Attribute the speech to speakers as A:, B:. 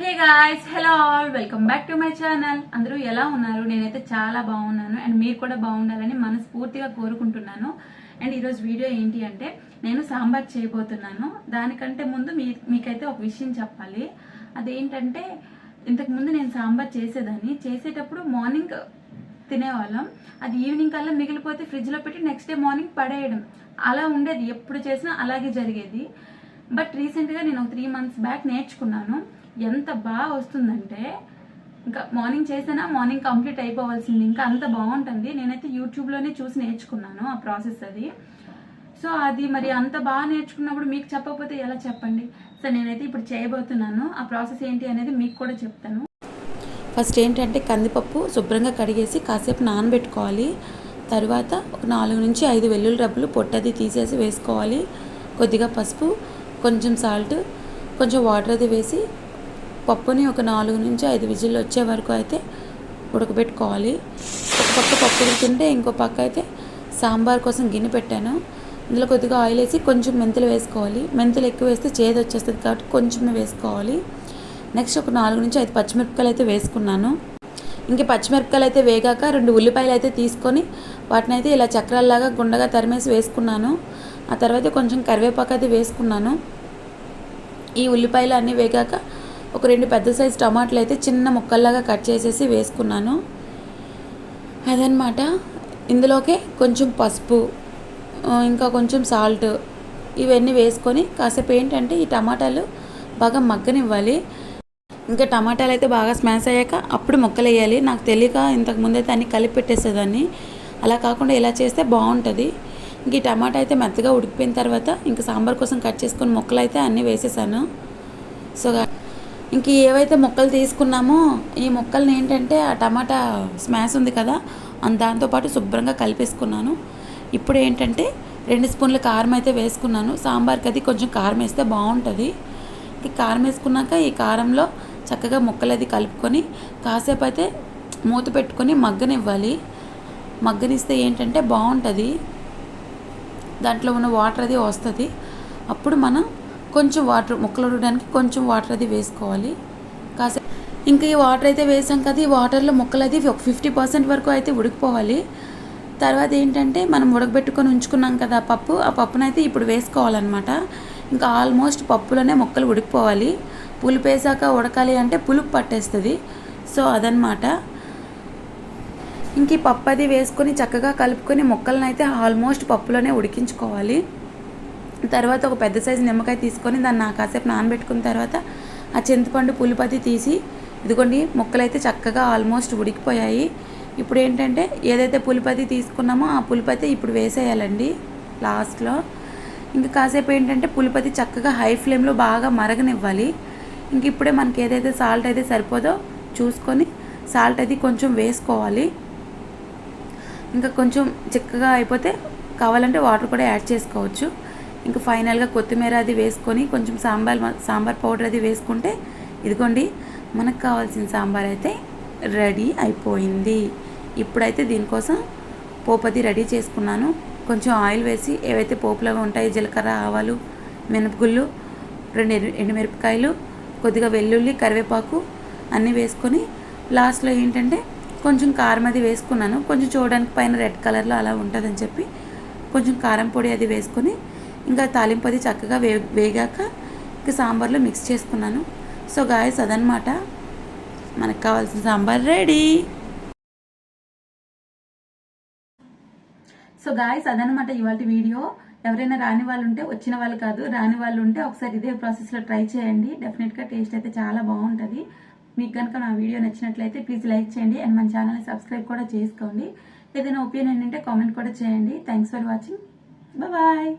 A: Hey guys, hello all, welcome back to my channel. అందరూ ఎలా ఉన్నారు? నేనైతే చాలా బాగున్నాను అండ్ మీరు కూడా బాగుండాలని మనస్ఫూర్తిగా కోరుకుంటున్నాను. అండ్ ఈరోజు వీడియో ఏంటి అంటే నేను సాంబార్ చేయబోతున్నాను. దానికంటే ముందు మీకైతే ఒక విషయం చెప్పాలి. అదేంటంటే ఇంతకుముందు నేను సాంబార్ చేసేటప్పుడు మార్నింగ్ తినేవాళ్ళం. అది ఈవినింగ్ కల్లా మిగిలిపోతే ఫ్రిడ్జ్లో పెట్టి నెక్స్ట్ డే మార్నింగ్ పడేయడం, అలా ఉండేది. ఎప్పుడు చేసినా అలాగే జరిగేది. బట్ రీసెంట్గా నేను 3 months బ్యాక్ నేర్చుకున్నాను. ఎంత బాగా వస్తుందంటే ఇంకా మార్నింగ్ చేసినా మార్నింగ్ కంప్లీట్ అయిపోవాల్సింది, ఇంకా అంత బాగుంటుంది. నేనైతే యూట్యూబ్లోనే చూసి నేర్చుకున్నాను ఆ ప్రాసెస్ అది. సో అది మరి అంత బాగా నేర్చుకున్నప్పుడు మీకు చెప్పకపోతే ఎలా చెప్పండి? సో నేనైతే ఇప్పుడు చేయబోతున్నాను. ఆ ప్రాసెస్ ఏంటి అనేది మీకు కూడా చెప్తాను.
B: ఫస్ట్ ఏంటంటే కందిపప్పు శుభ్రంగా కడిగేసి కాసేపు నానబెట్టుకోవాలి. తర్వాత ఒక 4 నుంచి 5 వెల్లుల్లి రబ్బలు పొట్టది తీసేసి వేసుకోవాలి. కొద్దిగా పసుపు, కొంచెం సాల్ట్, కొంచెం వాటర్ అది వేసి పప్పుని ఒక 4 నుంచి 5 విజిల్లు వచ్చే వరకు అయితే ఉడకబెట్టుకోవాలి. ఒక పక్క పప్పు ఉడుకుతుంటే ఇంకో పక్క అయితే సాంబార్ కోసం గిన్నె పెట్టాను. ఇందులో కొద్దిగా ఆయిల్ వేసి కొంచెం మెంతులు వేసుకోవాలి. మెంతులు ఎక్కువ వేస్తే చేదు వచ్చేస్తుంది కాబట్టి కొంచెమే వేసుకోవాలి. నెక్స్ట్ ఒక 4 నుంచి 5 పచ్చిమిరపకాయలు అయితే వేసుకున్నాను. ఇంక పచ్చిమిరపకాయలు అయితే వేగాక 2 ఉల్లిపాయలు అయితే తీసుకొని వాటిని అయితే ఇలా చక్రాల్లాగా గుండగా తరిమేసి వేసుకున్నాను. ఆ తర్వాత కొంచెం కరివేపాకు అయితే వేసుకున్నాను. ఈ ఉల్లిపాయలు అన్నీ వేగాక ఒక 2 పెద్ద సైజు టమాటాలు అయితే చిన్న ముక్కల్లాగా కట్ చేసేసి వేసుకున్నాను. అదనమాట. ఇందులోకి కొంచెం పసుపు, ఇంకా కొంచెం సాల్ట్, ఇవన్నీ వేసుకొని కాసేపు ఏంటంటే ఈ టమాటాలు బాగా మగ్గనివ్వాలి. ఇంకా టమాటాలు అయితే బాగా స్మాష్ అయ్యాక అప్పుడు ముక్కలు వేయాలి. నాకు తెలియక ఇంతకుముందు అయితే అన్నీ కలిపి పెట్టేసేదాన్ని. అలా కాకుండా ఇలా చేస్తే బాగుంటుంది. ఇంక ఈ టమాటా అయితే మెత్తగా ఉడికిపోయిన తర్వాత ఇంకా సాంబార్ కోసం కట్ చేసుకొని ముక్కలు అయితే అన్నీ వేసేసాను. సో ఇంక ఏవైతే ముక్కలు తీసుకున్నామో ఈ ముక్కల్ని ఏంటంటే ఆ టమాటా స్మాష్ ఉంది కదా దాంతోపాటు శుభ్రంగా కలిపేసుకున్నాను. ఇప్పుడు ఏంటంటే 2 స్పూన్ల కారం అయితే వేసుకున్నాను. సాంబార్కి అది కొంచెం కారం వేస్తే బాగుంటుంది. ఈ కారం వేసుకున్నాక ఈ కారంలో చక్కగా ముక్కలు అది కలుపుకొని కాసేపు అయితే మూత పెట్టుకొని మగ్గనివ్వాలి. మగ్గనిస్తే ఏంటంటే బాగుంటుంది, దాంట్లో ఉన్న వాటర్ అది వస్తుంది. అప్పుడు మనం కొంచెం వాటర్ ముక్కలు ఉడకడానికి కొంచెం వాటర్ అది వేసుకోవాలి. కాసేపు ఇంకా ఈ వాటర్ అయితే వేసాం కదా, ఈ వాటర్లో ముక్కలు అది ఒక 50% వరకు అయితే ఉడికిపోవాలి. తర్వాత ఏంటంటే మనం ఉడకబెట్టుకొని ఉంచుకున్నాం కదా పప్పు, ఆ పప్పునైతే ఇప్పుడు వేసుకోవాలన్నమాట. ఇంకా ఆల్మోస్ట్ పప్పులోనే ముక్కలు ఉడికిపోవాలి. పులుపు వేసాక ఉడకాలి అంటే పులుపు పట్టేస్తుంది. సో అదనమాట. ఇంక ఈ పప్పు అది వేసుకొని చక్కగా కలుపుకొని ముక్కలను అయితే ఆల్మోస్ట్ పప్పులోనే ఉడికించుకోవాలి. తర్వాత ఒక పెద్ద సైజు నిమ్మకాయ తీసుకొని దాన్ని కాసేపు నానబెట్టుకున్న తర్వాత ఆ చింతపండు పులుపతి తీసి ఇదిగోండి ముక్కలు అయితే చక్కగా ఆల్మోస్ట్ ఉడికిపోయాయి. ఇప్పుడు ఏంటంటే ఏదైతే పులుపతి తీసుకున్నామో ఆ పులుపతి ఇప్పుడు వేసేయాలండి లాస్ట్లో. ఇంకా కాసేపు ఏంటంటే పులుపతి చక్కగా హై ఫ్లేమ్లో బాగా మరగనివ్వాలి. ఇంక ఇప్పుడే మనకి ఏదైతే సాల్ట్ అయితే సరిపోదో చూసుకొని సాల్ట్ అది కొంచెం వేసుకోవాలి. ఇంకా కొంచెం చిక్కగా అయిపోతే కావాలంటే వాటర్ కూడా యాడ్ చేసుకోవచ్చు. ఇంకా ఫైనల్గా కొత్తిమీర అది వేసుకొని కొంచెం సాంబార్ పౌడర్ అది వేసుకుంటే ఇదిగోండి మనకు కావాల్సిన సాంబార్ అయితే రెడీ అయిపోయింది. ఇప్పుడైతే దీనికోసం పోపు అది రెడీ చేసుకున్నాను. కొంచెం ఆయిల్ వేసి ఏవైతే పోపులో ఉంటాయి జీలకర్ర, ఆవాలు, మినపగుళ్ళు, 2 ఎండుమిరపకాయలు, కొద్దిగా వెల్లుల్లి, కరివేపాకు అన్నీ వేసుకొని లాస్ట్లో ఏంటంటే కొంచెం కారం అది వేసుకున్నాను. కొంచెం చూడడానికి పైన రెడ్ కలర్లో అలా ఉంటుందని చెప్పి కొంచెం కారం పొడి అది వేసుకొని ఇంకా తాలింపు అది చక్కగా వేగాక ఇంకా సాంబార్లో మిక్స్ చేసుకున్నాను. సో గాయస్ అదనమాట, మనకు కావాల్సిన సాంబార్ రెడీ.
A: సో గాయస్ అదనమాట ఇవాళ వీడియో. ఎవరైనా రాని వాళ్ళు ఉంటే, వచ్చిన వాళ్ళు కాదు రాని వాళ్ళు ఉంటే ఒకసారి ఇదే ప్రాసెస్లో ట్రై చేయండి. డెఫినెట్గా టేస్ట్ అయితే చాలా బాగుంటుంది. మీకు కనుక నా వీడియో నచ్చినట్లయితే ప్లీజ్ లైక్ చేయండి అండ్ మన ఛానల్ని సబ్స్క్రైబ్ కూడా చేసుకోండి. ఏదైనా ఒపీనియన్ ఉంటే కామెంట్ కూడా చేయండి. Thanks for watching. బాయ్.